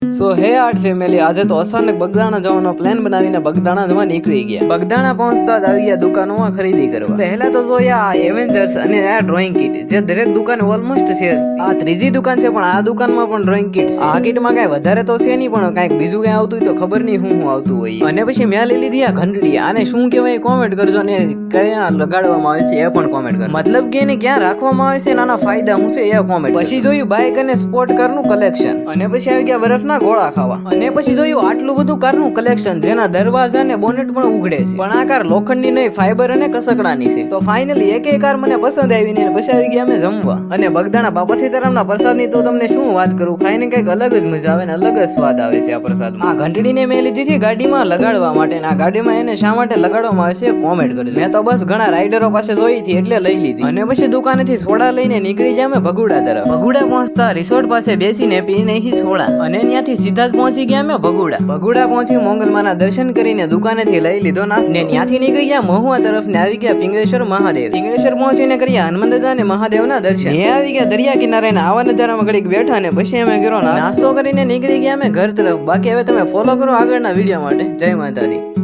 સો હે art family, આજે તો અચાનક બગદાણા જવાનો પ્લાન બનાવીને બગદાણા જવા નીકળી ગયા. બગદાણા પહોંચતા જ આવી ગયા દુકાનોમાં ખરીદી કરવા. પહેલા તો જોયા આ એવેન્જર્સ અને આ ડ્રોઈંગ કીટ, જે દરેક દુકાન ઓલમોસ્ટ છે. આ ત્રીજી દુકાન છે, પણ આ દુકાનમાં પણ ડ્રોઈંગ કીટ છે. આ કીટમાં કઈ વધારે તો છે નહીં, પણ કઈક બીજું કઈ આવતું હોય તો ખબર નહીં હું આવતું હોય. અને પછી મેં લઈ લીધી આ ઘંટડી. આને શું કહેવાય કોમેન્ટ કરજો, ને ક્યાં લગાડવામાં આવે છે એ પણ કોમેન્ટ કરજો. મતલબ કે એને ક્યાં રાખવામાં આવે છે, નાના ફાયદા શું છે એ કોમેન્ટ. પછી જોયું બાઇક અને સ્પોર્ટ કારનું કલેક્શન, અને પછી આવી ગયા બરફના ગોળા ખાવા. અને પછી જોયું આટલું બધું કારનું કલેક્શન, જેના દરવાજા ને બોનેટ પણ ઉઘડે છે. પણ આ કાર લોખંડની નહીં, ફાઈબર અને કસકડાની છે. તો ફાઇનલી એક કાર મને પસંદ આવી ને પછી આવી ગયા અમે જમવા. અને બગદાણા બાપા સીતારામના પ્રસાદની તો તમને શું વાત કરું, ખાઈને કઈક અલગ જ મજા આવે ને અલગ જ સ્વાદ આવે છે આ પ્રસાદમાં. આ ઘંટડીને મેં લીધી હતી ગાડીમાં લગાડવા માટે. આ ગાડીમાં એને શા માટે લગાડવામાં આવે છે કોમેન્ટ કરજો. મેં તો બસ ઘણા રાઇડરો પાસે જોઈ હતી એટલે લઈ લીધી. અને પછી દુકાનેથી સોડા લઈને નીકળી ગયા અમે ભગુડા તરફ. ભગુડા પહોંચતા રિસોર્ટ પાસે બેસીને પીને સોડા, અને ત્યાંથી સીધા જ પહોંચી ગયા અમે ભગુડા પહોંચી મોંગલમાના દર્શન કરીને દુકાનેથી લઈ લીધો નાસ્તો, ને ત્યાંથી નીકળી ગયા મહુવા તરફ ને આવી ગયા પિંગળેશ્વર મહાદેવ. પિંગળેશ્વર પહોંચીને કર્યા હનુમાન દાદા અને મહાદેવના દર્શન. એ આવી ગયા દરિયા કિનારે ને આવા નજારામાં ઘડીક બેઠા ને પછી અમે કર્યો નાસ્તો કરીને નીકળી ગયા અમે ઘર તરફ. બાકી હવે તમે ફોલો કરો આગળના વિડીયો માટે. જય માતાજી.